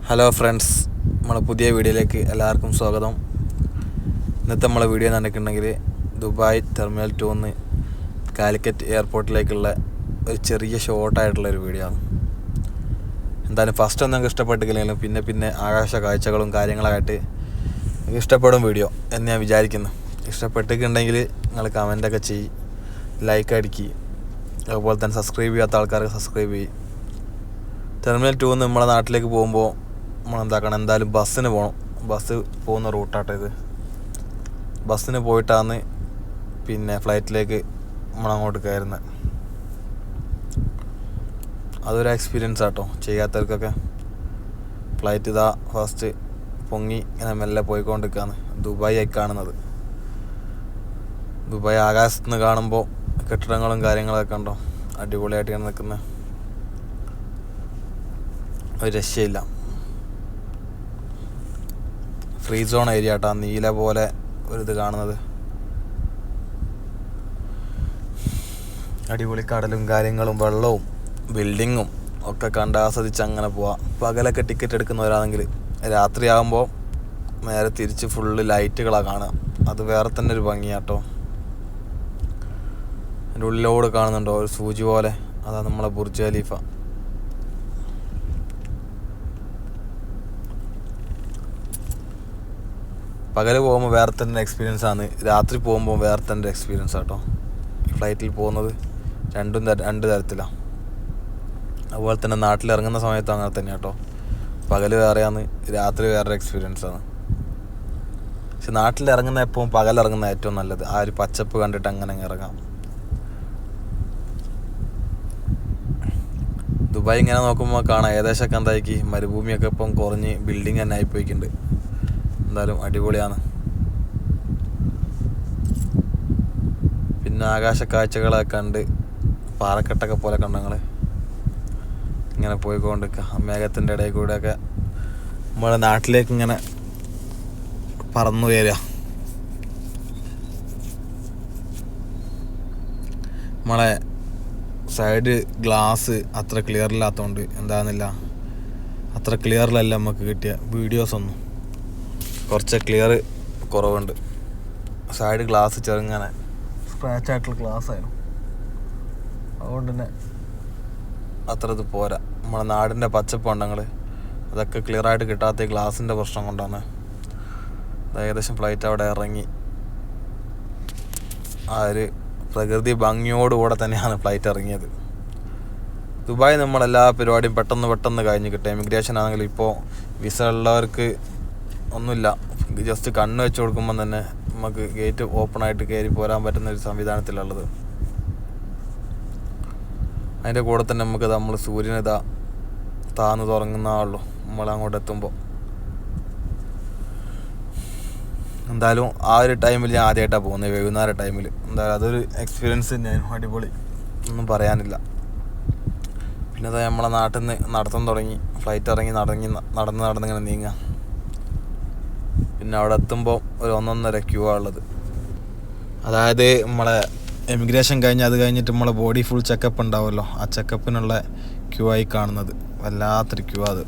Hello friends, നമ്മളെ പുതിയ വീഡിയോയിലേക്ക് എല്ലാവർക്കും സ്വാഗതം. ഇന്നത്തെ നമ്മളെ വീഡിയോ നടക്കുന്നുണ്ടെങ്കിൽ ദുബായ് ടെർമിനൽ 2 കാലിക്കറ്റ് എയർപോർട്ടിലേക്കുള്ള ഒരു ചെറിയ ഷോർട്ടായിട്ടുള്ളൊരു വീഡിയോ ആണ്. എന്തായാലും ഫസ്റ്റ് ഒന്നും ഇഷ്ടപ്പെട്ടില്ലെങ്കിലും പിന്നെ ആകാശ കാഴ്ചകളും കാര്യങ്ങളായിട്ട് ഇഷ്ടപ്പെടും വീഡിയോ എന്ന് ഞാൻ വിചാരിക്കുന്നു. ഇഷ്ടപ്പെട്ടിട്ടുണ്ടെങ്കിൽ നിങ്ങൾ കമൻറ്റൊക്കെ ചെയ്യ്, ലൈക്ക് അടിക്കുക, അതുപോലെ തന്നെ സബ്സ്ക്രൈബ് ചെയ്യാത്ത ആൾക്കാർക്ക് സബ്സ്ക്രൈബ് ചെയ്യും. ടെർമിനൽ 2 നമ്മളെ നാട്ടിലേക്ക് പോകുമ്പോൾ നമ്മളെന്താക്കണം, എന്തായാലും ബസ്സിന് പോകണം. ബസ് പോകുന്ന റൂട്ടാട്ടോ ഇത്. ബസ്സിന് പോയിട്ടാണ് ഫ്ലൈറ്റിലേക്ക് നമ്മളങ്ങോട്ട് കയറുന്നത്. അതൊരു എക്സ്പീരിയൻസ് ആട്ടോ ചെയ്യാത്തവർക്കൊക്കെ. ഫ്ലൈറ്റ് ഇതാ ഫസ്റ്റ് പൊങ്ങി ഇങ്ങനെ മെല്ലെ പോയിക്കൊണ്ടിരിക്കുകയാണ്. ദുബായ് ആയി കാണുന്നത്. ദുബായ് ആകാശത്ത് നിന്ന് കാണുമ്പോൾ കെട്ടിടങ്ങളും കാര്യങ്ങളൊക്കെ ഉണ്ടോ, അടിപൊളിയായിട്ട് ഇങ്ങനെ നിൽക്കുന്ന ഒരു രക്ഷയില്ല. ഫ്രീ സോൺ ഏരിയ ആട്ടോ, നീല പോലെ ഒരിത് കാണുന്നത്. അടിപൊളി കടലും കാര്യങ്ങളും വെള്ളവും ബിൽഡിങ്ങും ഒക്കെ കണ്ട് ആസ്വദിച്ച് അങ്ങനെ പോവാം. പകലൊക്കെ ടിക്കറ്റ് എടുക്കുന്നവരാണെങ്കിൽ രാത്രിയാകുമ്പോൾ നേരെ തിരിച്ച് ഫുള്ള് ലൈറ്റുകളാണ് കാണുക. അത് വേറെ തന്നെ ഒരു ഭംഗിയാട്ടോ. അതിൻ്റെ ഉള്ളിലോട് കാണുന്നുണ്ടോ ഒരു സൂചി പോലെ, അതാണ് നമ്മളെ ബുർജ് ഖലീഫ. പകൽ പോകുമ്പോൾ വേറെ തന്നെ എക്സ്പീരിയൻസ് ആണ്, രാത്രി പോകുമ്പോൾ വേറെ തന്നെ എക്സ്പീരിയൻസ് ആട്ടോ. ഫ്ലൈറ്റിൽ പോകുന്നത് രണ്ട് തരത്തിലാണ്. അതുപോലെ തന്നെ നാട്ടിലിറങ്ങുന്ന സമയത്ത് അങ്ങനെ തന്നെ കേട്ടോ. പകൽ വേറെയാണ്, രാത്രി വേറെ എക്സ്പീരിയൻസ് ആണ്. പക്ഷെ നാട്ടിലിറങ്ങുന്ന എപ്പോഴും പകലിറങ്ങുന്ന ഏറ്റവും നല്ലത്. ആ ഒരു പച്ചപ്പ് കണ്ടിട്ട് അങ്ങനെ ഇറങ്ങാം. ദുബായ് ഇങ്ങനെ നോക്കുമ്പോൾ കാണാം ഏകദേശമൊക്കെ എന്താക്കി മരുഭൂമിയൊക്കെ ഇപ്പം കുറഞ്ഞ് ബിൽഡിങ് തന്നെ ആയിപ്പോയിക്കുന്നുണ്ട്. എന്തായാലും അടിപൊളിയാണ്. പിന്നെ ആകാശ കാഴ്ചകളൊക്കെ കണ്ട് പാറക്കെട്ടൊക്കെ പോലെ കണ്ട് ഞങ്ങൾ ഇങ്ങനെ പോയിക്കൊണ്ടിരിക്കുക. മേഘത്തിൻ്റെ ഇടയിൽ കൂടെയൊക്കെ നമ്മളെ നാട്ടിലേക്ക് ഇങ്ങനെ പറന്നു കയറുക. നമ്മളെ സൈഡ് ഗ്ലാസ് അത്ര ക്ലിയറില്ലാത്തതുകൊണ്ട് എന്താകുന്നില്ല, അത്ര ക്ലിയറിലല്ല നമുക്ക് കിട്ടിയ വീഡിയോസൊന്നും. കുറച്ച് ക്ലിയർ കുറവുണ്ട്. സൈഡ് ഗ്ലാസ് ചെറുങ്ങനെ സ്ക്രാച്ച് ആയിട്ടുള്ള ഗ്ലാസ് ആയിരുന്നു. അതുകൊണ്ട് തന്നെ അത്ര ഇത് പോരാ. നമ്മളെ നാടിൻ്റെ പച്ചപ്പുണ്ടെങ്കിൽ അതൊക്കെ ക്ലിയറായിട്ട് കിട്ടാത്ത ഗ്ലാസിൻ്റെ പ്രശ്നം കൊണ്ടാണ്. ഏകദേശം ഫ്ലൈറ്റ് അവിടെ ഇറങ്ങി ആ ഒരു പ്രകൃതി ഭംഗിയോടുകൂടെ തന്നെയാണ് ഫ്ലൈറ്റ് ഇറങ്ങിയത്. ദുബായ് നമ്മളെല്ലാ പരിപാടിയും പെട്ടെന്ന് കഴിഞ്ഞ് കിട്ടും. എമിഗ്രേഷൻ ആണെങ്കിലും ഇപ്പോൾ വിസ ഉള്ളവർക്ക് ഒന്നുമില്ല, ജസ്റ്റ് കണ്ണ് വെച്ച് കൊടുക്കുമ്പോൾ തന്നെ നമുക്ക് ഗേറ്റ് ഓപ്പണായിട്ട് കയറി പോരാൻ പറ്റുന്ന ഒരു സംവിധാനത്തിലുള്ളത്. അതിൻ്റെ കൂടെ തന്നെ നമുക്ക് നമ്മൾ സൂര്യൻ താന്ന് തുടങ്ങുന്നതാണല്ലോ നമ്മളങ്ങോട്ട് എത്തുമ്പോൾ. എന്തായാലും ആ ഒരു ടൈമിൽ ഞാൻ ആദ്യമായിട്ടാണ് പോകുന്നത്, വൈകുന്നേര ടൈമിൽ. എന്തായാലും അതൊരു എക്സ്പീരിയൻസ് തന്നെയായിരുന്നു, അടിപൊളി, ഒന്നും പറയാനില്ല. പിന്നെ അത് നമ്മളെ നാട്ടിൽ നിന്ന് നടത്താൻ തുടങ്ങി. ഫ്ലൈറ്റ് ഇറങ്ങി നടന്നിങ്ങനെ നീങ്ങാം. പിന്നെ അവിടെ എത്തുമ്പോൾ ഒരു 1.5 ക്യൂ ഉള്ളത്. അതായത് നമ്മളെ എമിഗ്രേഷൻ അത് കഴിഞ്ഞിട്ട് നമ്മളെ ബോഡി ഫുൾ ചെക്കപ്പ് ഉണ്ടാവുമല്ലോ, ആ ചെക്കപ്പിനുള്ള ക്യൂ ആയി കാണുന്നത്. വല്ലാത്തൊരു ക്യൂ അത്,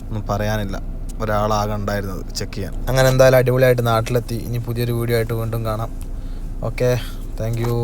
ഒന്നും പറയാനില്ല. ഒരാളാകെ ഉണ്ടായിരുന്നത് ചെക്ക് ചെയ്യാൻ. അങ്ങനെ എന്തായാലും അടിപൊളിയായിട്ട് നാട്ടിലെത്തി. ഇനി പുതിയൊരു വീഡിയോ ആയിട്ട് വീണ്ടും കാണാം. Okay, thank you.